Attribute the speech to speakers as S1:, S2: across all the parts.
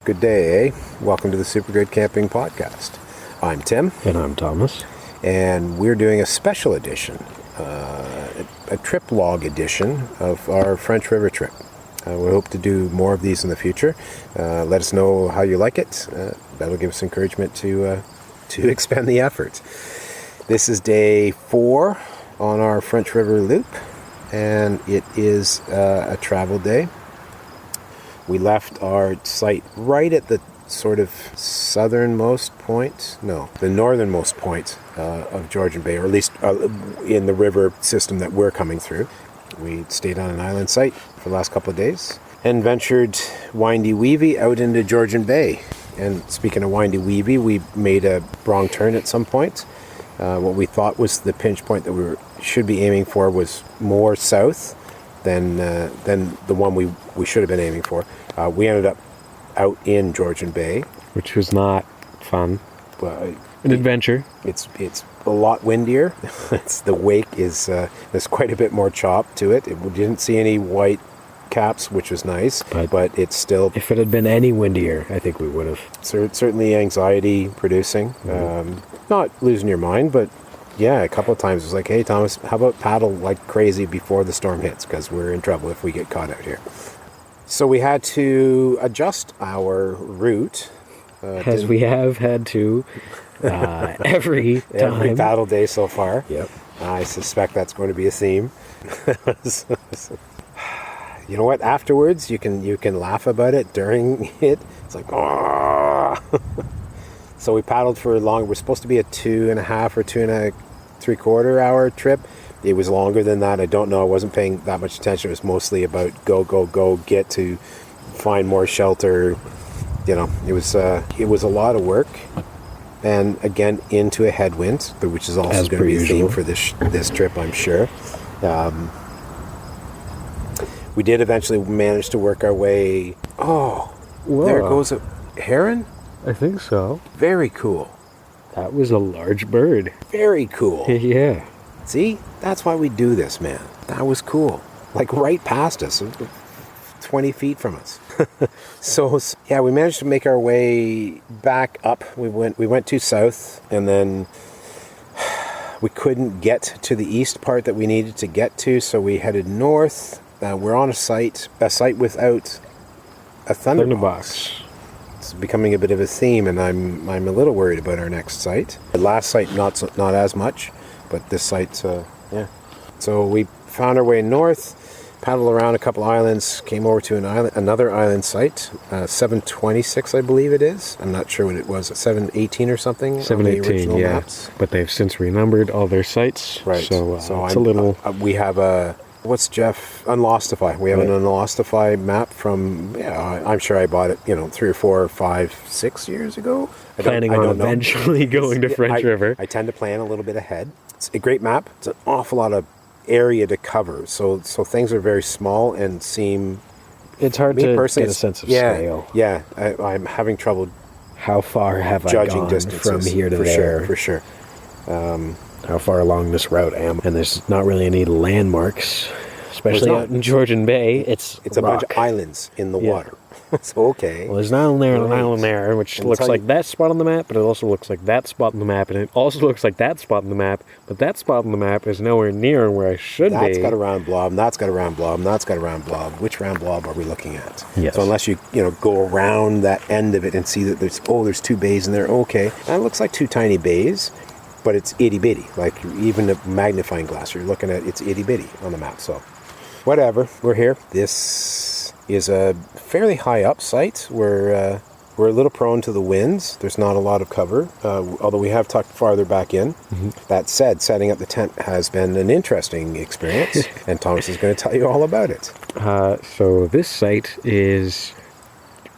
S1: Good day, eh? Welcome to the Super Good Camping Podcast. I'm Tim.
S2: And I'm Thomas.
S1: And we're doing a special edition, a trip log edition of our French River trip. We hope to do more of these in the future. Let us know how you like it. That'll give us encouragement to expend the effort. This is day 4 on our French River loop, and it is a travel day. We left our site right at the sort of the northernmost point of Georgian Bay, or at least in the river system that we're coming through. We stayed on an island site for the last couple of days and ventured windy-weavy out into Georgian Bay. And speaking of windy-weavy, we made a wrong turn at some point. What we thought was the pinch point that we should be aiming for was more south than the one we should have been aiming for. We ended up out in Georgian Bay,
S2: which was not fun. An adventure.
S1: It's a lot windier. The wake is there's quite a bit more chop to it. We didn't see any white caps, which was nice, but it's still.
S2: If it had been any windier, I think we would have.
S1: Certainly anxiety producing. Mm-hmm. Not losing your mind, but yeah, a couple of times it was like, hey Thomas, how about paddle like crazy before the storm hits, because we're in trouble if we get caught out here. So we had to adjust our route.
S2: As we have had to every time.
S1: Every paddle day so far.
S2: Yep.
S1: I suspect that's going to be a theme. You know what? Afterwards, you can laugh about it. During it, it's like, oh. So we paddled for long. We're supposed to be a 2.5 or 2.75 hour trip. It was longer than that. I don't know. I wasn't paying that much attention. It was mostly about go, get to find more shelter. You know, it was a lot of work. And again, into a headwind, which is also going to be a theme for this trip, I'm sure. We did eventually manage to work our way. Oh, whoa. There goes a heron?
S2: I think so.
S1: Very cool.
S2: That was a large bird.
S1: Very cool.
S2: Yeah.
S1: See? That's why we do this, man. That was cool. Like right past us, 20 feet from us. So, yeah, we managed to make our way back up. We went to south, and then we couldn't get to the east part that we needed to get to, so we headed north. We're on a site without a thunderbox. It's becoming a bit of a theme, and I'm a little worried about our next site. The last site, not as much, but this site, yeah. So we found our way north, paddled around a couple islands, came over to another island site, 726, I believe it is. I'm not sure what it was, 718 or something.
S2: 718, yeah. Maps. But they've since renumbered all their sites.
S1: Right.
S2: So it's a little.
S1: We have a. What's Jeff? Unlostify. We have an Unlostify map from, I'm sure I bought it, 3 or 4 or 5, 6 years ago.
S2: Planning on eventually going to French River.
S1: I tend to plan a little bit ahead. It's a great map. It's an awful lot of area to cover. So things are very small and seem...
S2: It's hard to get a sense of scale.
S1: Yeah, I'm having trouble.
S2: How far have I gone
S1: distances
S2: from here to there?
S1: For sure.
S2: How far along this route am I? And there's not really any landmarks, especially out in Georgian Bay. It's
S1: a bunch of islands in the water. So, okay.
S2: Well, there's an island there and an island there, which looks like that spot on the map, but it also looks like that spot on the map, and it also looks like that spot on the map, but that spot on the map is nowhere near where I should be.
S1: That's got a round blob, and that's got a round blob, and that's got a round blob. Which round blob are we looking at?
S2: Yes.
S1: So unless you go around that end of it and see that there's 2 bays in there, okay. And it looks like 2 tiny bays. But it's itty-bitty, like even a magnifying glass, you're looking at it's itty-bitty on the map. So, whatever, we're here. This is a fairly high up site. We're a little prone to the winds. There's not a lot of cover, although we have tucked farther back in. Mm-hmm. That said, setting up the tent has been an interesting experience, and Thomas is going to tell you all about it.
S2: So this site is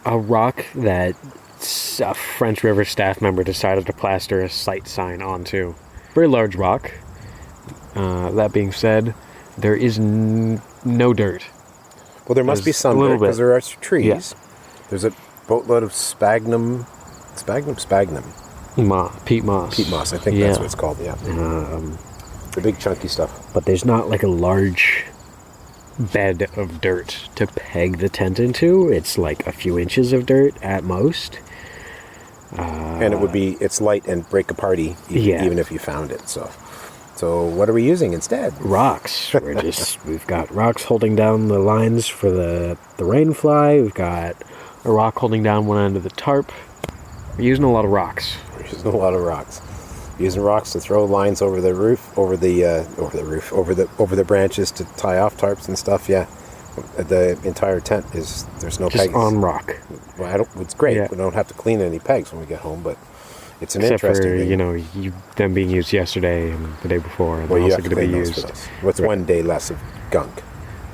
S2: a rock that a French River staff member decided to plaster a site sign onto. Very large rock. That being said, there is no dirt.
S1: Well, there must be some dirt because there are trees. Yeah. There's a boatload of sphagnum.
S2: Peat moss.
S1: Peat moss, I think that's what it's called, yeah. The big chunky stuff.
S2: But there's not like a large bed of dirt to peg the tent into. It's like a few inches of dirt at most.
S1: And it's light and break apart even if you found it. So what are we using instead?
S2: Rocks. We've got rocks holding down the lines for the rain fly. We've got a rock holding down one end of the tarp. We're using a lot of rocks.
S1: Using rocks to throw lines over the roof, over the branches to tie off tarps and stuff. Yeah, the entire tent there's no
S2: Just
S1: pegs
S2: on rock.
S1: Well, it's great.
S2: Yeah.
S1: We don't have to clean any pegs when we get home, but it's an
S2: Except
S1: interesting
S2: for,
S1: thing.
S2: them being used yesterday and the day before. And
S1: Well, you
S2: also
S1: have to
S2: going to be
S1: clean those
S2: used.
S1: for those. What's one day less of gunk?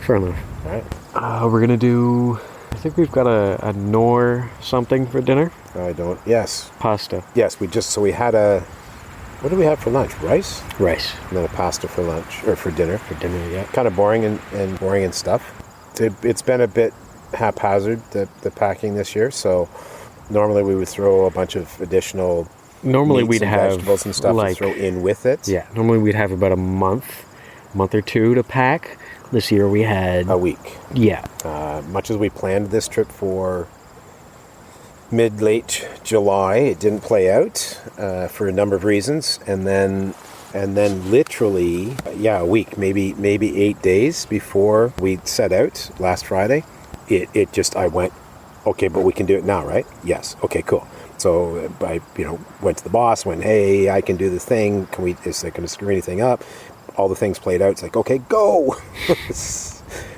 S2: Fair enough.
S1: All right.
S2: We're going to do... I think we've got a Nor something for dinner.
S1: Yes.
S2: Pasta.
S1: Yes, we had a... What did we have for lunch? Rice?
S2: Rice.
S1: And then a pasta for lunch, or for dinner.
S2: For dinner, yeah.
S1: Kind of boring and boring and stuff. It's been a bit haphazard, the packing this year, so normally we would throw a bunch of additional
S2: Normally
S1: meats
S2: we'd
S1: and
S2: have
S1: vegetables and stuff to throw in with it.
S2: Yeah, normally we'd have about a month or two to pack. This year we had...
S1: A week.
S2: Yeah.
S1: Much as we planned this trip for mid-late July, it didn't play out for a number of reasons, and then literally, a week, maybe 8 days before we set out last Friday, I went, okay, but we can do it now, right? Yes. Okay, cool. So I, went to the boss, went, hey, I can do the thing. Is there going to screw anything up? All the things played out. It's like, okay, go.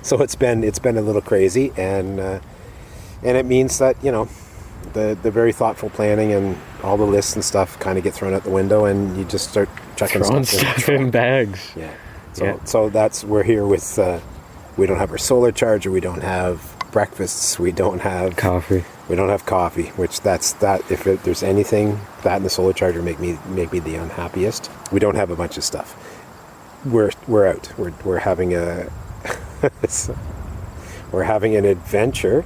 S1: So it's been a little crazy, and it means that the very thoughtful planning and all the lists and stuff kind of get thrown out the window, and you just start chucking
S2: stuff in bags.
S1: Yeah. So we're here with. We don't have our solar charger. We don't have breakfasts. We don't have
S2: coffee.
S1: We don't have coffee. Which if there's anything that and the solar charger make me the unhappiest. We don't have a bunch of stuff. We're out. We're having a we're having an adventure.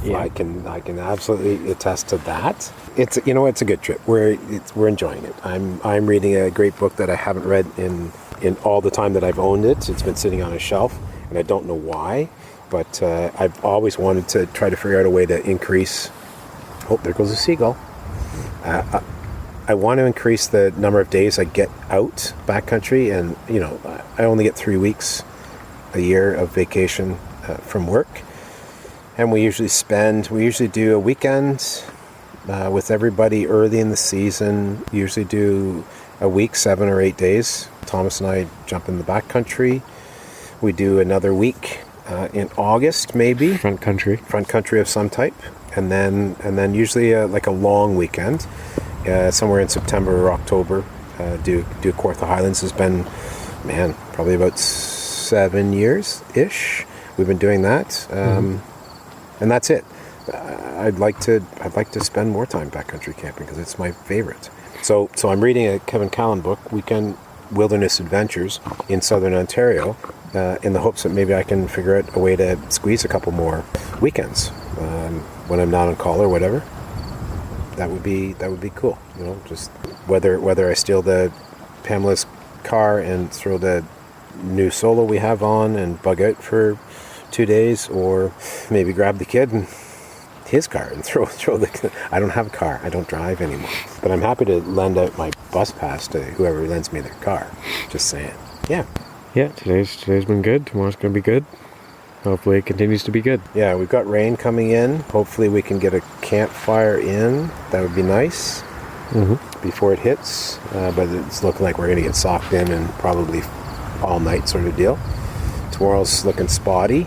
S1: Yeah. I can absolutely attest to that. It's a good trip. We're enjoying it. I'm reading a great book that I haven't read in all the time that I've owned it. It's been sitting on a shelf, and I don't know why, but I've always wanted to try to figure out a way to increase. Oh, there goes a seagull. I want to increase the number of days I get out backcountry, and I only get 3 weeks a year of vacation from work, and we usually do a weekend with everybody early in the season. We usually do a week, 7 or 8 days. Thomas and I jump in the backcountry. We do another week in August, maybe
S2: front country
S1: of some type, and then usually like a long weekend. Somewhere in September or October, do Kawartha Highlands. Has been, probably about 7 years-ish. We've been doing that, and that's it. I'd like to spend more time backcountry camping because it's my favorite. So I'm reading a Kevin Callan book, Weekend Wilderness Adventures in Southern Ontario, in the hopes that maybe I can figure out a way to squeeze a couple more weekends when I'm not on call or whatever. That would be cool. Just whether I steal the Pamela's car and throw the new Solo we have on and bug out for 2 days, or maybe grab the kid and his car and throw the. I don't have a car. I don't drive anymore. But I'm happy to lend out my bus pass to whoever lends me their car. Just saying. Yeah.
S2: Yeah. Today's been good. Tomorrow's gonna be good. Hopefully it continues to be good.
S1: Yeah, we've got rain coming in. Hopefully we can get a campfire in. That would be nice before it hits. But it's looking like we're going to get socked in and probably all night sort of deal. Tomorrow's looking spotty,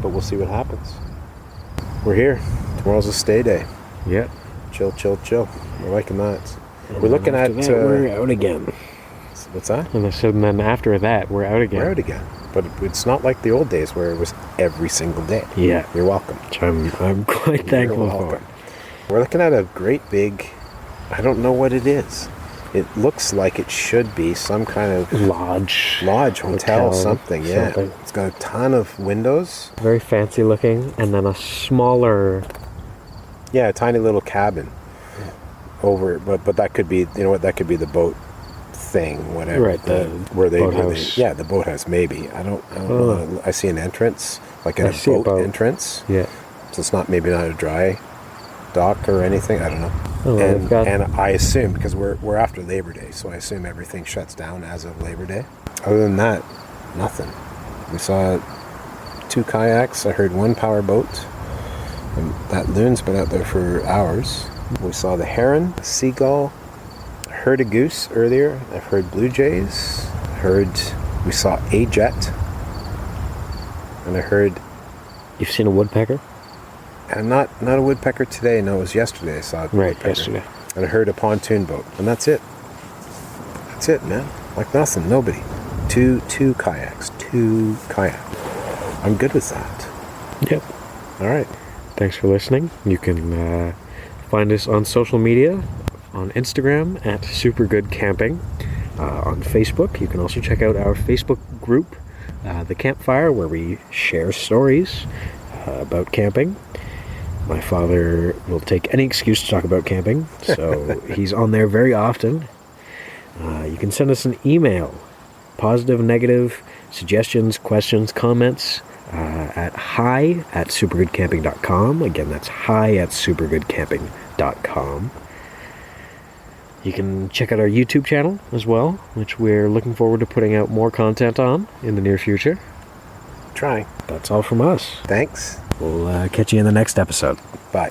S1: but we'll see what happens. We're here. Tomorrow's a stay day.
S2: Yeah.
S1: Chill. We're liking that. We're looking at...
S2: we're out again.
S1: What's that?
S2: And then after that, we're out again.
S1: We're out again. But it's not like the old days where it was every single day.
S2: Yeah.
S1: You're welcome.
S2: Which I'm quite thankful for.
S1: We're looking at a great big, I don't know what it is. It looks like it should be some kind of
S2: lodge,
S1: hotel, something. Yeah. It's got a ton of windows.
S2: Very fancy looking, and then a smaller...
S1: Yeah, a tiny little cabin over, but that could be, that could be the boat thing, whatever.
S2: Right, the boathouse.
S1: Yeah, the boathouse, maybe. I don't know. I see an entrance, like a
S2: see a
S1: boat
S2: boat.
S1: entrance.
S2: Yeah.
S1: So it's maybe not a dry dock or anything. I don't know.
S2: Oh, well, they've got-
S1: and I assume, because we're after Labor Day, so I assume everything shuts down as of Labor Day. Other than that, nothing. We saw 2 kayaks. I heard 1 power boat. And that loon's been out there for hours. We saw the heron, a seagull. I heard a goose earlier. I've heard blue jays. We saw a jet. And I heard...
S2: You've seen a woodpecker?
S1: And not a woodpecker today. No, it was yesterday I saw a woodpecker.
S2: Yesterday.
S1: And I heard a pontoon boat. And that's it. That's it, man. Like nothing. Nobody. Two kayaks. 2 kayaks. I'm good with that.
S2: Yep.
S1: All right.
S2: Thanks for listening. You can find us on social media, on Instagram at supergoodcamping, on Facebook. You can also check out our Facebook group, The Campfire, where we share stories about camping. My father will take any excuse to talk about camping, so he's on there very often. You can send us an email, positive, negative, suggestions, questions, comments, at hi@supergoodcamping.com. Again, that's hi@supergoodcamping.com. You can check out our YouTube channel as well, which we're looking forward to putting out more content on in the near future.
S1: Trying.
S2: That's all from us.
S1: Thanks.
S2: We'll catch you in the next episode.
S1: Bye.